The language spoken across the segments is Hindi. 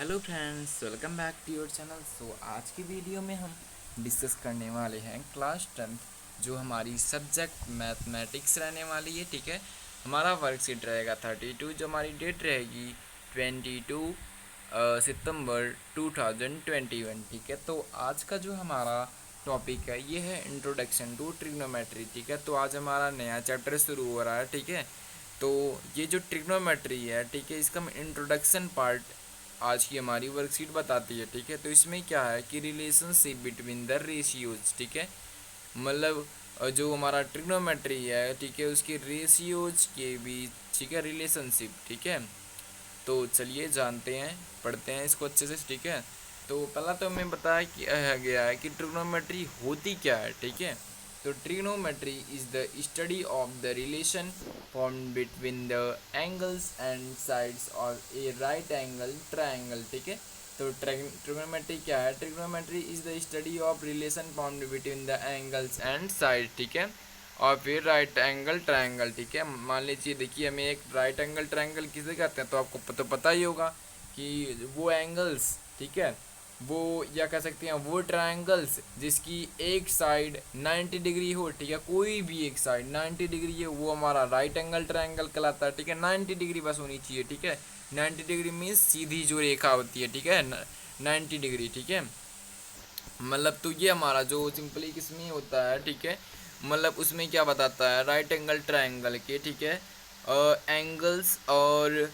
Hello friends, welcome back to your channel. आज की वीडियो में हम डिस्कस करने वाले हैं क्लास 10th जो हमारी सब्जेक्ट मैथमेटिक्स रहने वाली है। ठीक है, हमारा वर्कशीट रहेगा 32, जो हमारी डेट रहेगी 22 सितंबर 2021। ठीक है, तो आज का जो हमारा टॉपिक है ये है इंट्रोडक्शन टू ट्रिग्नोमेट्री। ठीक है, तो आज हमारा नया चैप्टर शुरू हो रहा है। ठीक है, तो ये जो ट्रिग्नोमेट्री है, ठीक है, इसका इंट्रोडक्शन पार्ट आज की हमारी वर्कशीट बताती है। ठीक है, तो इसमें क्या है कि रिलेशनशिप बिटवीन द रेशियोज। ठीक है, मतलब जो हमारा ट्रिग्नोमेट्री है, ठीक है, उसके रेशियोज के बीच, ठीक है, रिलेशनशिप। ठीक है, तो चलिए जानते हैं, पढ़ते हैं इसको अच्छे से। ठीक है, तो पहला तो हमें बताया कि गया है कि ट्रिग्नोमेट्री होती क्या है। ठीक है, तो trigonometry is the study of the relation form between the angles and sides of A right angle triangle. ठीक है, तो ट्रिग्नोमेट्री क्या है? Trigonometry is the study of relation form between the angles and side. ठीक है, और फिर राइट एंगल ट्रायंगल। ठीक है, मान लीजिए, देखिए, हमें एक राइट एंगल ट्रायंगल किसे कहते हैं, तो आपको तो पता ही होगा कि वो एंगल्स, ठीक है, वो या कह सकते हैं वो ट्रायंगल्स जिसकी एक साइड 90 डिग्री हो। ठीक है, कोई भी एक साइड 90 डिग्री है, वो हमारा राइट एंगल ट्रायंगल कहलाता है। ठीक है, 90 डिग्री बस होनी चाहिए। ठीक है, 90 डिग्री मीन्स सीधी जो रेखा होती है। ठीक है, 90 डिग्री। ठीक है, मतलब तो ये हमारा जो सिंपली किसमें होता है, ठीक है, मतलब उसमें क्या बताता है, राइट एंगल ट्रायंगल के, ठीक है, एंगल्स और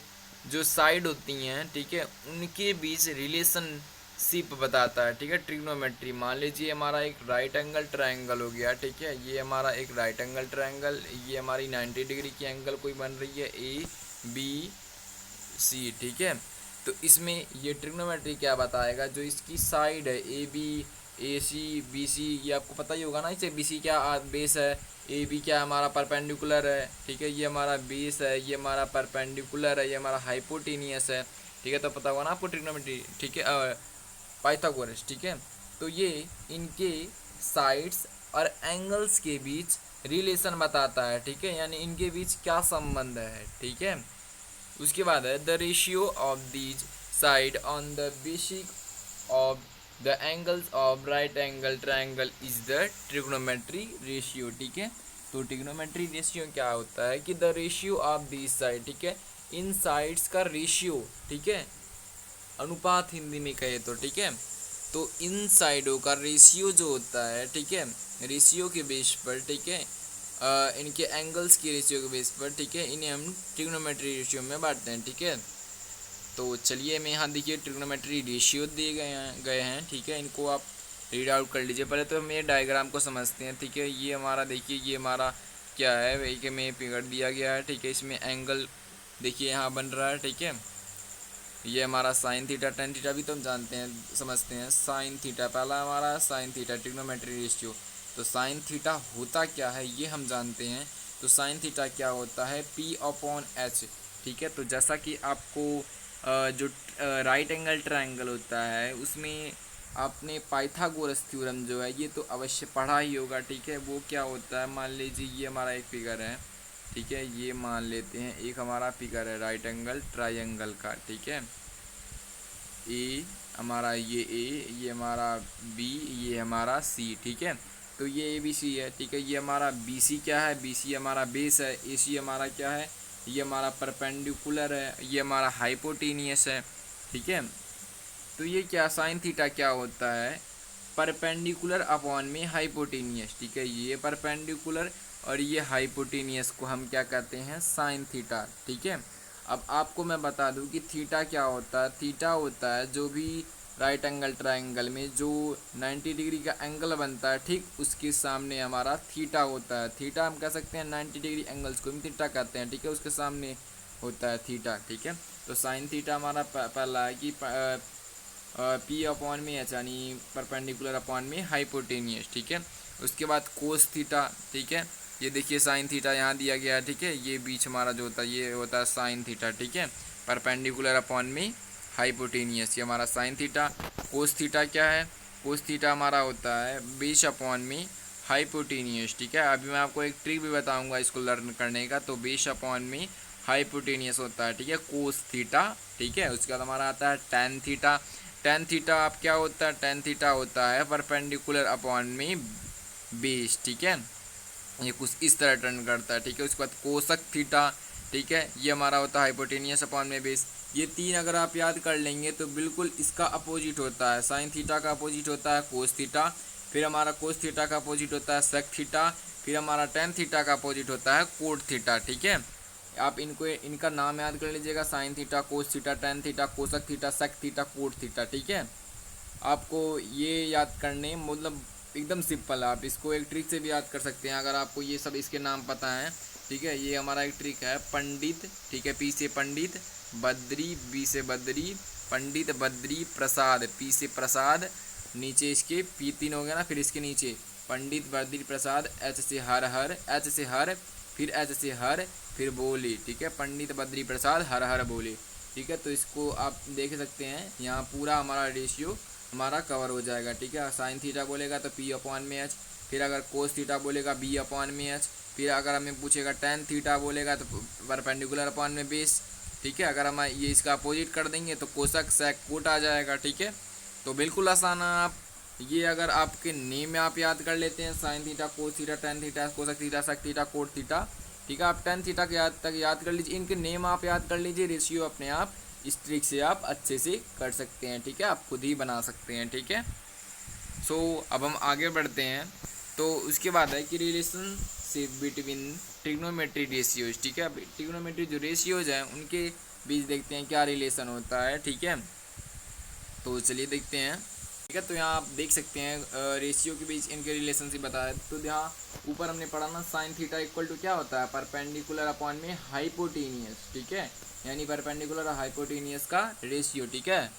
जो साइड होती हैं, ठीक है, उनके बीच रिलेशनशिप बताता है। ठीक है, ट्रिग्नोमेट्री, मान लीजिए हमारा एक राइट एंगल ट्रायंगल हो गया। ठीक है, ये हमारा एक राइट एंगल ट्रायंगल, ये हमारी 90 डिग्री की एंगल कोई बन रही है ए बी सी। ठीक है, तो इसमें ये ट्रिग्नोमेट्री क्या बताएगा, जो इसकी साइड है A B A C B C, ये आपको पता ही होगा ना, इसे बी सी क्या बेस है, ए बी क्या हमारा परपेंडिकुलर है। ठीक है, ये हमारा बेस है, ये हमारा परपेंडिकुलर है, ये हमारा हाइपोटेनियस है। ठीक है, तो पता होगा ना आपको ट्रिग्नोमेट्री। ठीक है, पाइथागोरस। ठीक है, तो ये इनके साइड्स और एंगल्स के बीच रिलेशन बताता है। ठीक है, यानी इनके बीच क्या संबंध है। ठीक है, उसके बाद है the ratio of these side on the basic of the angles of right angle triangle is the trigonometry ratio. ठीक है, तो ट्रिग्नोमेट्री रेशियो क्या होता है कि the ratio of these side, ठीक है, इन साइड्स का रेशियो, ठीक है, अनुपात हिंदी में कहे तो। ठीक है, तो इन साइडों का रेशियो जो होता है, ठीक है, रेशियो के बेस पर, ठीक है, इनके एंगल्स की रेशियो के बेस पर, ठीक है, इन्हें हम ट्रिग्नोमेट्री रेशियो में बांटते हैं। ठीक है, तो चलिए मैं यहाँ देखिए ट्रिग्नोमेट्री रेशियो दिए गए हैं। ठीक है, इनको आप रीड आउट कर लीजिए। पहले तो हम ये डायग्राम को समझते हैं। ठीक है, ये हमारा देखिए, ये हमारा क्या है, वही के में फिगर दिया गया है। ठीक है, इसमें एंगल देखिए यहाँ बन रहा है। ठीक है, ये हमारा साइन थीटा टेन थीटा भी तो हम जानते हैं, समझते हैं। साइन थीटा पहला हमारा साइन थीटा ट्रिग्नोमेट्री रेशियो। तो साइन थीटा होता क्या है ये हम जानते हैं। तो साइन थीटा क्या होता है, पी अपॉन एच। ठीक है, तो जैसा कि आपको जो राइट एंगल ट्रायंगल होता है उसमें आपने पाइथागोरस थ्योरम जो है ये तो अवश्य पढ़ा ही होगा। ठीक है, वो क्या होता है, मान लीजिए ये हमारा एक फिगर है। ठीक है, ये मान लेते हैं एक हमारा फिगर है राइट एंगल ट्रायंगल का। ठीक है, ए हमारा ये हमारा बी, ये हमारा सी। ठीक है, तो ये ए बी सी है। ठीक है, ये हमारा बी सी क्या है, बी सी हमारा बेस है। ए सी हमारा क्या है, ये हमारा परपेंडिकुलर है, ये हमारा हाइपोटेनियस है। ठीक है, तो ये क्या साइन थीटा क्या होता है, परपेंडिकुलर अपॉन में हाइपोटेनियस। ठीक है, ये परपेंडिकुलर और ये हाइपोटेनियस को हम क्या कहते हैं, साइन थीटा। ठीक है, अब आपको मैं बता दूं कि थीटा क्या होता है। थीटा होता है जो भी राइट एंगल ट्रायंगल में जो 90 डिग्री का एंगल बनता है, ठीक उसके सामने हमारा थीटा होता है। थीटा हम कह सकते हैं 90 डिग्री एंगल्स को हम थीटा कहते हैं। ठीक है, उसके सामने होता है थीटा। ठीक है, तो साइन थीटा हमारा पहला है कि पी अपॉन में एच, यानी परपेंडिकुलर अपॉन में हाइपोटेनियस। ठीक है, उसके बाद कोस थीटा। ठीक है, ये देखिए साइन थीटा यहाँ दिया गया है। ठीक है, ये बीच हमारा जो होता है ये होता है साइन थीटा। ठीक है, परपेंडिकुलर अपॉन में हाइपोटेनियस, ये हमारा साइन थीटा। कोस थीटा क्या है, कोस थीटा हमारा होता है बेस अपॉन में हाइपोटेनियस। ठीक है, अभी मैं आपको एक ट्रिक भी बताऊंगा इसको लर्न करने का। तो बेस अपॉन में हाइपोटेनियस होता है, ठीक है, कोस थीटा, ठीक है। उसके बाद हमारा आता है टेन थीटा। टेन थीटा आप क्या होता है, टेन थीटा होता है परपेंडिकुलर अपॉन में बेस, ठीक है, ये कुछ इस तरह टर्न करता है, ठीक है। उसके बाद कोसक थीटा, ठीक है, ये हमारा होता है हाइपोटेनियस अपॉन में बेस। ये तीन अगर आप याद कर लेंगे तो बिल्कुल इसका अपोजिट होता है, साइन थीटा का अपोजिट होता है कोस थीटा, फिर हमारा कोस थीटा का अपोजिट होता है सेक थीटा, फिर हमारा टेन थीटा का अपोजिट होता है कोट थीटा, ठीक है। आप इनको इनका नाम याद कर लीजिएगा, sine theta, cos theta, tan theta, cosec theta, sec theta, cot theta, ठीक है। आपको ये याद करने मतलब एकदम सिंपल है, आप इसको एक ट्रिक से भी याद कर सकते हैं अगर आपको ये सब इसके नाम पता है, ठीक है। ये हमारा एक ट्रिक है, पंडित, ठीक है, पी से पंडित, बद्री, बी से बद्री, पंडित बद्री प्रसाद, पी से प्रसाद, नीचे इसके पी तीन हो गया ना, फिर इसके नीचे पंडित बद्री प्रसाद, एच से हर हर, एच से हर, फिर एच से हर, फिर बोले, ठीक है, पंडित बद्री प्रसाद हर हर बोले, ठीक है। तो इसको आप देख सकते हैं, यहाँ पूरा हमारा रेशियो हमारा कवर हो जाएगा, ठीक है। साइन थीटा बोलेगा तो पी अपॉन में एच, फिर अगर कोस थीटा बोलेगा बी अपॉन में एच, फिर अगर हमें पूछेगा टेन थीटा बोलेगा तो परपेंडिकुलर अपॉन में बेस, ठीक है। अगर हम ये इसका अपोजिट कर देंगे तो कोसक सेक कोट आ जाएगा, ठीक है। तो बिल्कुल आसान है, आप ये अगर आपके नेम में आप याद कर लेते हैं, sine theta, cos theta, tan theta, cosec theta, sec theta, cot theta, ठीक है। आप टेन थीटा के याद कर लीजिए, इनके नेम आप याद कर लीजिए, रेशियो अपने आप इस ट्रिक से आप अच्छे से कर सकते हैं, ठीक है, आप खुद ही बना सकते हैं, ठीक है। सो अब हम आगे बढ़ते हैं। तो उसके बाद है कि रिलेशनशिप बिटवीन ट्रिग्नोमेट्री रेशियोज, ठीक है। ट्रिग्नोमेट्री जो रेशियोज हैं उनके बीच देखते हैं क्या रिलेशन होता है, ठीक है। तो चलिए देखते हैं, ठीक है। तो यहाँ आप देख सकते हैं रेशियो के बीच इनके रिलेशनशिप बताया। तो यहाँ ऊपर हमने पढ़ा ना, साइन थीटा इक्वल टू क्या होता है, परपेंडिकुलर अपॉन में हाइपोटेनियस, ठीक है, यानी परपेंडिकुलर और हाइपोटेनियस का रेशियो, ठीक है।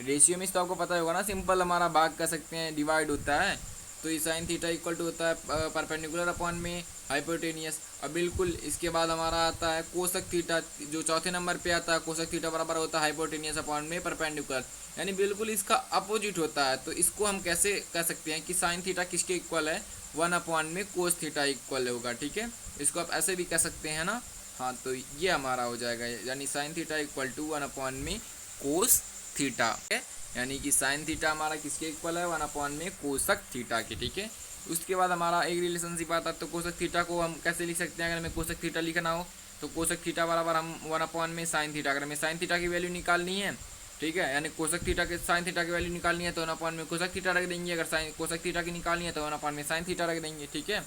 रेशियो में तो आपको पता होगा ना, सिंपल हमारा भाग कर सकते हैं, डिवाइड होता है। तो ये साइन थीटा इक्वल टू होता है परपेंडिकुलर अपॉन में हाइपोटेनियस। और बिल्कुल इसके बाद हमारा आता है कोसक थीटा, जो चौथे नंबर पे आता है, कोसक थीटा बराबर होता है हाइपोटेनियस अपॉन में परपेंडिकुलर, यानी बिल्कुल इसका अपोजिट होता है। तो इसको हम कैसे कह सकते हैं कि साइन थीटा किसके इक्वल है, वन अपॉन में कोस थीटा इक्वल होगा, ठीक है। इसको आप ऐसे भी कह सकते हैं ना, हाँ। तो ये हमारा हो जाएगा, यानी sine theta equal to one upon में कोस थीटा, ठीक है। यानी कि साइन थीटा हमारा किसके इक्वल है, वन अपॉन में कोसक थीटा के, ठीक है। उसके बाद हमारा एक रिलेशनशिप आता है। तो कोसक थीटा को हम कैसे लिख सकते हैं, अगर हमें कोसक थीटा लिखना हो तो कोसक थीटा बराबर हम वन अपॉन में साइन थीटा, अगर हमें साइन थीटा की वैल्यू निकालनी है, ठीक है, यानी कोसक थीटा के साइन थीटा की वैल्यू निकालनी है तो वन अपॉन में कोसक थीटा रख देंगे, अगर साइन कोसक थीटा की निकालनी है तो वन अपॉन में साइन थीटा रख देंगे, ठीक है।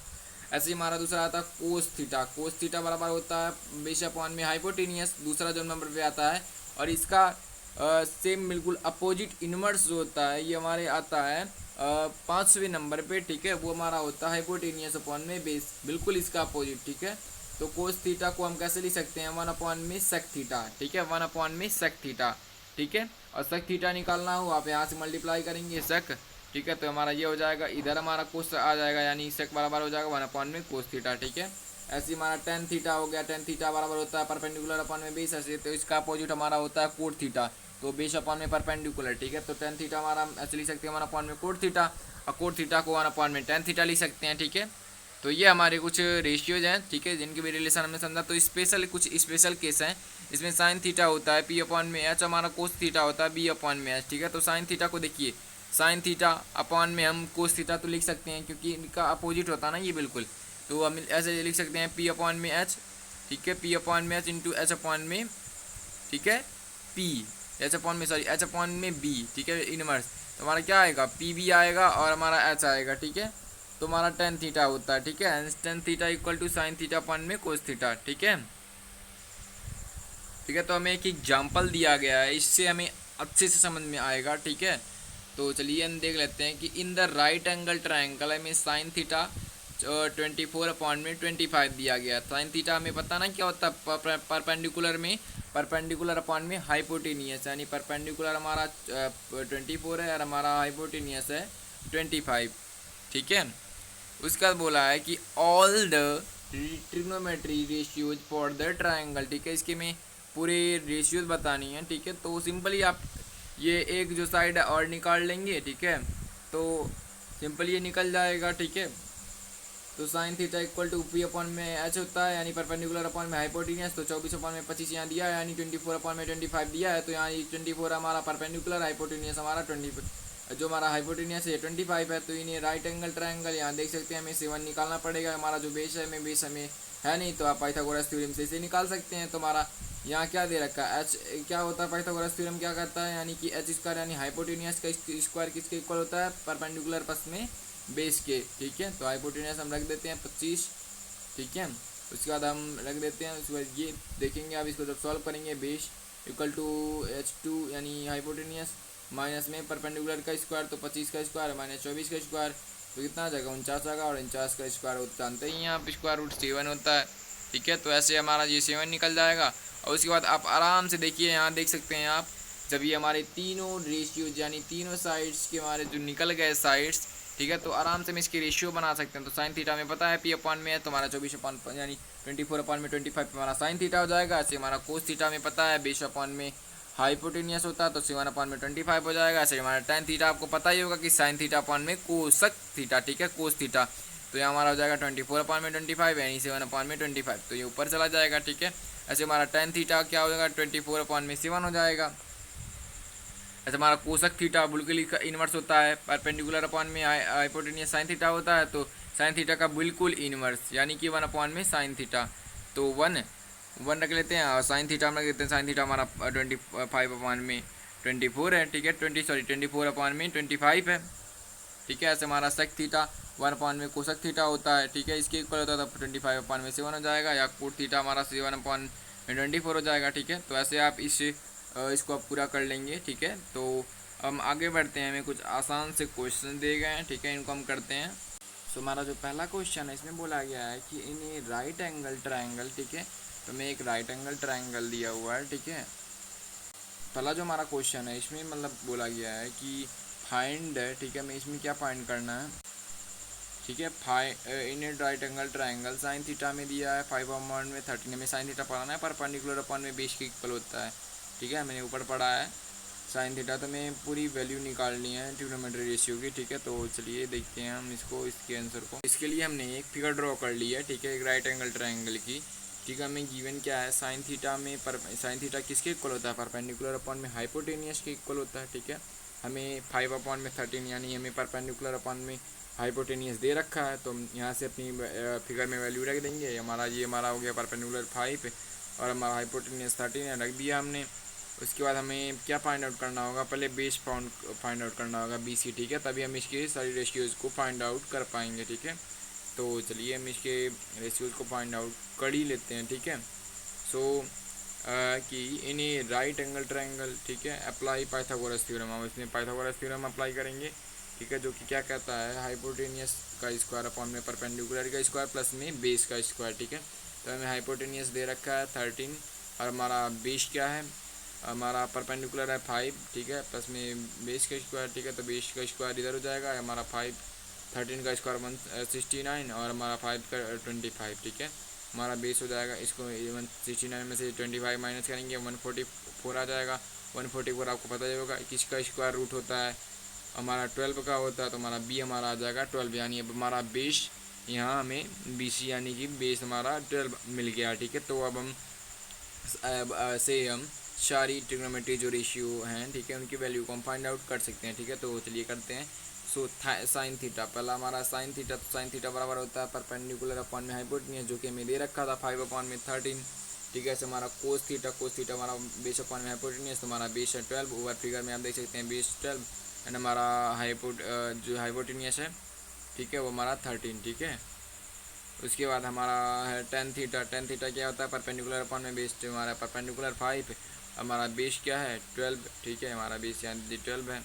ऐसे ही हमारा दूसरा आता है कोस थीटा। कोस थीटा बराबर होता है बेस अपॉन में हाइपोटेनियस, दूसरा जो नंबर पे आता है। और इसका सेम बिल्कुल अपोजिट इनवर्स जो होता है ये हमारे आता है पाँचवें नंबर पे, ठीक है, वो हमारा होता है हाइपोटेनियस अपॉन में बेस, बिल्कुल इसका अपोजिट, ठीक है। तो कोस थीटा को हम कैसे लिख सकते हैं, वन अपॉन में सेक थीटा, ठीक है, वन अपॉन में सेक थीटा, ठीक है। और सेक थीटा निकालना हो आप यहाँ से मल्टीप्लाई करेंगे सेक, ठीक है। तो हमारा ये हो जाएगा, इधर हमारा कोस आ जाएगा, यानी सेक बराबर हो जाएगा वन अपॉन में कोस थीटा, ठीक है। ऐसे हमारा टेन थीटा हो गया, टेन थीटा बराबर होता है परपेंडिकुलर अपॉन में बेस, ऐसे तो इसका अपोजिट हमारा होता है कोट थीटा, तो बेस अपॉन में परपेंडिकुलर, ठीक है। तो टेन थीटा हमारा ऐसे लिख सकते हैं वन अपॉन में कोट थीटा, और कोट थीटा को वन अपॉन में टेन थीटा लिख सकते हैं, ठीक है। तो ये हमारे कुछ रेशियोज हैं, ठीक है, जिनके भी रिलेशन हमने समझा। तो स्पेशल कुछ स्पेशल केस हैं, इसमें साइन थीटा होता है पी अपॉन में एच, हमारा कोस थीटा होता है बी अपॉन में एच, ठीक है। तो साइन थीटा को देखिए, साइन थीटा अपॉन में हम कोस थीटा तो लिख सकते हैं क्योंकि इनका अपोजिट होता है ना ये बिल्कुल, तो हम ऐसे लिख सकते हैं पी अपॉन में एच, ठीक है, पी अपॉन में एच इंटू एच अपॉन में, ठीक है, पी एच अपॉन में सॉरी एच अपॉन में बी, ठीक है, इनवर्स। तो हमारा क्या आएगा, पी बी आएगा और हमारा एच आएगा, ठीक है। तो हमारा टेन थीटा होता है, ठीक है, tan theta equal to sine theta upon में कोस थीटा, ठीक है, ठीक है। तो हमें एक एग्जाम्पल दिया गया है, इससे हमें अच्छे से समझ में आएगा, ठीक है। तो चलिए हम देख लेते हैं कि in the right angle triangle हमें साइन थीटा 24 अपॉन में 25 दिया गया। साइन थीटा हमें पता ना क्या होता है, परपेंडिकुलर में परपेंडिकुलर अपॉन में हाइपोटेनियस, यानी परपेंडिकुलर हमारा 24 है और हमारा हाइपोटेनियस है 25, ठीक है। उसके बाद बोला है कि all the trigonometry ratios for the triangle, ठीक है, इसके में पूरे रेशियोज बतानी है, ठीक है। तो सिंपली आप ये एक जो साइड है और निकाल लेंगे, ठीक है, तो सिंपल ये निकल जाएगा, ठीक है। तो sine theta equal to P upon में एच होता है, यानी परपेंडिकुलर अपॉन में हाइपोटेनियस। तो 24 अपॉन में 25 यहाँ दिया है, यानी 24 अपॉन में 25 दिया है। तो यहाँ 24 हमारा परपेंडिकुलर, हाइपोटेनियस हमारा 20, जो हमारा हाइपोटेनियस है 25 है। तो इन्हें राइट एंगल ट्रायंगल यहाँ देख सकते हैं, हमें 7 निकालना पड़ेगा। हमारा जो बेस है हमें है नहीं, तो आप पाइथागोरस थ्योरम से इसे निकाल सकते हैं। तो हमारा यहाँ क्या दे रखा है, एच क्या होता है, पाइथागोरस थ्योरम क्या करता है, यानी कि एच स्क्वायर यानी हाइपोटेनियस का स्क्वायर किसके इक्वल होता है, परपेंडिकुलर प्लस में बेस के। ठीक है, तो हाइपोटेनियस हम रख देते हैं 25। ठीक है, उसके बाद हम रख देते हैं, उसके बाद ये देखेंगे आप इसको जब सॉल्व करेंगे, बेस इक्वल टू H2 यानी हाइपोटेनियस माइनस में परपेंडिकुलर का स्क्वायर, तो 25 का स्क्वायर माइनस 24 का स्क्वायर, तो कितना आ जाएगा 49 आएगा। और 49 का स्क्वायर जानते ही यहाँ पर स्क्वायर रूट 7 होता है। ठीक है, तो ऐसे हमारा ये 7 निकल जाएगा। और उसके बाद आप आराम से देखिए, यहाँ देख सकते हैं आप, जब ये हमारे तीनों रेशियोज यानी तीनों साइड्स के हमारे जो निकल गए साइड्स, ठीक है, तो आराम से हम इसकी रेशियो बना सकते हैं। तो साइन थीटा में पता है पी अपॉन में है, तो हमारा 24 अपॉन यानी 24 अपॉन में 25 पे हमारा साइन थीटा हो जाएगा। ऐसे हमारा कोस थीटा में पता है बेस अपॉन में हाइपोटेनियस होता है, तो 7 अपॉन में 25 हो जाएगा। ऐसे हमारा टेन थीटा आपको पता ही होगा कि साइन थीटा अपॉन में कोसक थीटा, ठीक है, कोस थीटा, तो ये हमारा हो जाएगा 24 अपॉन में 25 यानी 7 अपॉन में 25, तो ये ऊपर चला जाएगा। ठीक है, ऐसे हमारा टेन थीटा क्या हो जाएगा 24 अपॉन में 7 हो जाएगा। ऐसे हमारा कोसक थीटा बिल्कुल इनवर्स होता है, परपेंडिकुलर अपॉन में हाइपोटेनियस साइन थीटा होता है, तो साइन थीटा का बिल्कुल इनवर्स यानी कि 1 अपॉन में साइन थीटा, तो 1 रख लेते हैं। और साइन थीटा हम रख देते हैं, साइन थीटा हमारा 25 अपॉन में 24 है। ठीक है, 24 अपॉन में 25 है। ठीक है, ऐसे हमारा सेक थीटा 1 अपॉन में कोसक थीटा होता है। ठीक है, इसके इक्वल होता है, तो 25 अपॉन में 7 हो जाएगा, या कोट थीटा हमारा 7 अपॉन में 24 हो जाएगा। ठीक है, तो ऐसे आप इसको आप पूरा कर लेंगे। ठीक है, तो हम आगे बढ़ते हैं, हमें कुछ आसान से क्वेश्चन दिए गए हैं। ठीक है, इनको हम करते हैं। सो हमारा जो पहला क्वेश्चन है, इसमें बोला गया है कि इन राइट एंगल ट्रायंगल, ठीक है, तो मैं एक राइट एंगल ट्रायंगल दिया हुआ है। ठीक है, पहला जो हमारा क्वेश्चन है इसमें मतलब बोला गया है कि फाइंड, ठीक है, मैं इसमें क्या फाइंड करना है। ठीक है, in right angle triangle sine theta में दिया है 5 अपॉन में 13, में साइन थीटा पढ़ाना है, परपेंडिकुलर अपॉन में बेस के इक्वल होता है। ठीक है, मैंने ऊपर पढ़ा है साइन थीटा, तो मैं पूरी वैल्यू निकालनी है ट्रिग्नोमेट्री रेशियो की। ठीक है, तो चलिए देखते हैं हम इसके आंसर को। इसके लिए हमने एक फिगर ड्रॉ कर ली है। ठीक है, एक राइट एंगल ट्रायंगल की। ठीक है, हमें गिवन क्या है, साइन थीटा में साइन थीटा किसके इक्वल होता है, परपेंडिकुलर अपॉन में हाइपोटेनियस के इक्वल होता है। ठीक है, हमें 5 अपॉन में 13 यानी हमें परपेंडिकुलर अपॉन में हाइपोटेनियस दे रखा है, तो हम यहाँ से अपनी फिगर में वैल्यू रख देंगे। हमारा हो गया परपेंडिकुलर 5 और हमारा हाइपोटेनियस 13 रख दिया हमने। उसके बाद हमें क्या फाइंड आउट करना होगा, पहले बेस फाइंड आउट करना होगा BC। ठीक है, तभी हम इसके सारी रेशियोज़ को फाइंड आउट कर पाएंगे। ठीक है, तो चलिए हम इसके रेशियोज़ को फाइंड आउट कर ही लेते हैं। ठीक है, सो कि इन राइट एंगल ट्रायंगल, ठीक है, अप्लाई पाइथागोरस थ्योरम, हम इसमें पाइथागोरस थ्योरम अप्लाई करेंगे। ठीक है, जो कि क्या कहता है, हाइपोटेनियस का स्क्वायर अपॉन में परपेंडिकुलर का स्क्वायर प्लस में बेस का स्क्वायर। ठीक है, तो हमें हाइपोटेनियस दे रखा है 13 और हमारा बेस क्या है, हमारा परपेंडिकुलर है 5। ठीक है, प्लस में बेस का स्क्वायर। ठीक है, तो बेस का स्क्वायर इधर हो जाएगा, हमारा 13 का स्क्वायर 169 और हमारा 5 का 25। ठीक है, हमारा बेस हो जाएगा, इसको 169 में से 25 माइनस करेंगे 144 आ जाएगा। 144 आपको पता ही होगा किसका स्क्वायर रूट होता है, हमारा 12 का होता है, तो हमारा B हमारा आ जाएगा 12, यानी अब हमारा बेस यहाँ हमें BC यानी कि बेस हमारा 12 मिल गया। ठीक है, तो अब हम से हम सारी ट्रिग्नोमेट्री जो रेशियो हैं, ठीक है, उनकी वैल्यू को हम फाइंड आउट कर सकते हैं। ठीक है, तो चलिए करते हैं। सो साइन थीटा, पहला हमारा साइन थीटा, तो साइन थीटा बराबर होता है परपेंडिकुलर अपॉन में हाइपोटेनियस, जो कि हमें दे रखा था 5 अपॉन में 13। ठीक है, ऐसे हमारा कोस थीटा हमारा बेस अपॉन में हाइपोटेनियस, तो हमारा बेस है 12, ओवर फिगर में आप देख सकते हैं बेस 12 एंड हमारा जो हाइपोटेनियस है, ठीक है, वो हमारा 13। ठीक है, उसके बाद हमारा है टेन थीटा क्या होता है, परपेंडिकुलर अपॉन में बेस, हमारा परपेंडिकुलर 5, हमारा बेस क्या है 12। ठीक है, हमारा बेस यानी 12 है।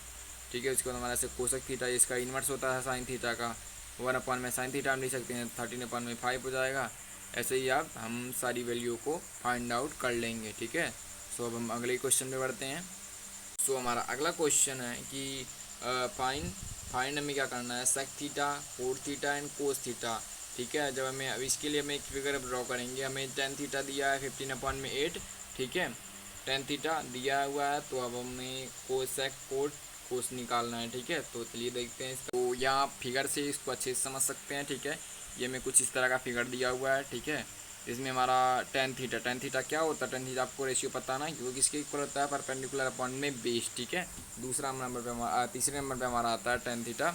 ठीक है, उसके बाद हमारा से कोसक थीटा, इसका इन्वर्स होता है साइन थीटा का, 1 अपॉन में साइन थीटा हम लिख सकते हैं, 13 अपॉन में 5 हो जाएगा। ऐसे ही आप हम सारी वैल्यू को फाइंड आउट कर लेंगे। ठीक है, सो अब हम अगले क्वेश्चन में बढ़ते हैं। सो हमारा अगला क्वेश्चन है कि फाइंड हमें क्या करना है, sec theta, cot theta and cos theta. ठीक है, जब हमें अब इसके लिए हमें एक फिगर ड्रॉ करेंगे, हमें टेन थीटा दिया है 15 अपॉन में 8। ठीक है, टेन थीटा दिया हुआ है, तो अब हमें कोसेक कोस निकालना है। ठीक है, तो चलिए देखते हैं। तो यहाँ फिगर से इसको अच्छे से समझ सकते हैं। ठीक है, ये में कुछ इस तरह का फिगर दिया हुआ है, ठीक है। इसमें हमारा टेन थीटा क्या होता है, टेन थीटा आपको रेशियो पता ना, क्योंकि किसके इक्वल होता है, परपेंडिकुलर अपॉन में बेस, ठीक है। दूसरा नंबर पे हमारा, तीसरे नंबर पे हमारा आता है टेन थीटा,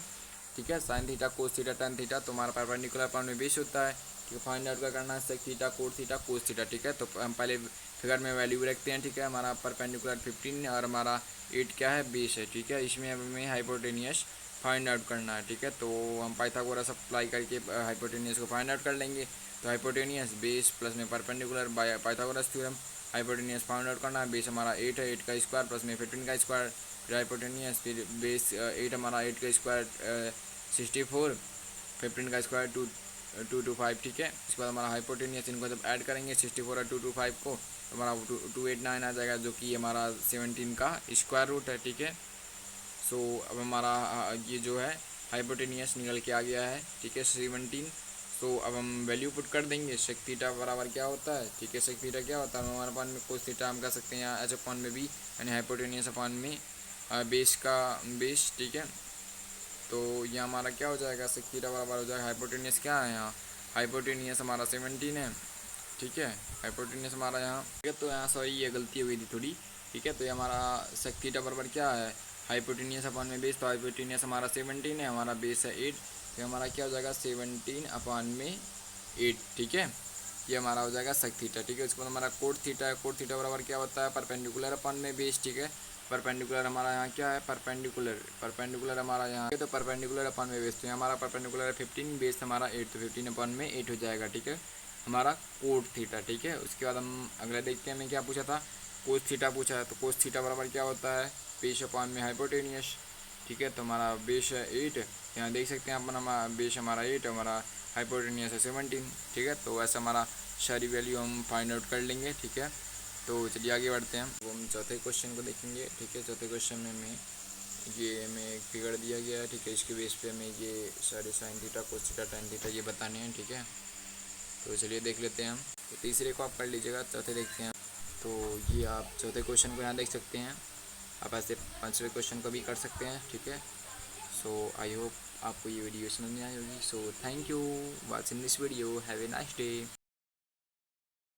ठीक है। Sign theta cos theta tan theta, तो हमारा परपेंडिकुलर अपॉन में बेस होता है, ठीक है। फाइंड आउट का करना है sec theta cot theta cos theta, ठीक है। तो हम पहले फिगर में वैल्यू रखते हैं, ठीक है। हमारा परपेंडिकुलर 15 और हमारा 8 क्या है, बेस है, ठीक है। इसमें हमें हाइपोटेनियस फाइंड आउट करना है, ठीक है। तो हम पाइथागोरस अप्लाई करके हाइपोटेनियस को फाइंड आउट कर लेंगे। तो हाइपोटेनियस बेस प्लस में perpendicular by Pythagoras theorem, hypotenuse find out करना है। बेस हमारा 8 है, 8 का स्क्वायर प्लस में 15 का स्क्वायर, फिर हाइपोटेनियस, फिर बेस 8 हमारा 8 का स्क्वायर 64, 15 का स्क्वायर 225, ठीक है। इसके बाद हमारा हाइपोटेनियस, इनको जब ऐड करेंगे 64 और 225 को, तो हमारा 289 आ जाएगा, जो कि हमारा 17 का स्क्वायर रूट है, ठीक है। सो अब हमारा ये जो है हाइपोटेनियस निकल के आ गया है, ठीक है, 17। तो अब हम वैल्यू पुट कर देंगे, सेक थीटा बराबर क्या होता है, ठीक है। सेक थीटा क्या होता है, हमारे पान में कोस थीटा हम कर सकते हैं यहाँ एच अपॉन में बी, यानी हाइपोटेनियस अपॉन में बेस का बेस, ठीक है। तो ये हमारा क्या हो जाएगा, सेक थीटा बराबर हो जाएगा, हाइपोटेनियस क्या है यहाँ, हाइपोटेनियस हमारा 17 है, ठीक है। हाइपोटेनियस हमारा यहाँ, ठीक है। तो यहाँ सॉरी ये गलती हो गई थी थोड़ी, ठीक है। तो ये हमारा सेक थीटा बराबर क्या है, हाइपोटेनियस अपॉन में बेस, तो हाइपोटेनियस हमारा 17 है, हमारा बेस है 8, तो हमारा क्या हो जाएगा 17 अपॉन में 8, ठीक है। ये हमारा हो जाएगा सेक थीटा, ठीक है। उसके बाद हमारा कोट थीटा है, कोट थीटा बराबर क्या होता है, परपेंडिकुलर अपॉन में बेस, ठीक है। परपेंडिकुलर हमारा यहाँ क्या है, परपेंडिकुलर हमारा यहाँ, तो परपेंडिकुलर अपॉन में बेस, तो हमारा परपेंडिकुलर है 15, बेस हमारा 8, तो 15 अपॉन में 8 हो जाएगा, ठीक है, हमारा कोट थीटा, ठीक है। उसके बाद हम अगला देखते हैं, हमें क्या पूछा था, कोस थीटा पूछा है। तो कोस थीटा बराबर क्या होता है, बेस अपॉन में हाइपोटेनियस, ठीक है। तो हमारा बेस है 8, यहाँ देख सकते हैं अपन, हमारा बेस हमारा 8, हमारा हाइपोटेनियस है 17, ठीक है। तो ऐसा हमारा सारी वैल्यू हम फाइंड आउट कर लेंगे, ठीक है। तो चलिए आगे बढ़ते हैं, वो हम चौथे क्वेश्चन को देखेंगे, ठीक है। चौथे क्वेश्चन में हमें ये हमें एक फिगर दिया गया है, ठीक है। इसके बेस पे हमें ये सारे sign theta cos theta tan theta ये बताने हैं, ठीक है। तो चलिए देख लेते हैं हम। तो तीसरे को आप कर लीजिएगा, चौथे देखते हैं। तो ये आप चौथे क्वेश्चन को यहाँ देख सकते हैं, आप ऐसे पांचवें क्वेश्चन को भी कर सकते हैं, ठीक है। सो आई होप आपको ये वीडियो समझ में आई होगी। So thank you watching this video, have a nice day.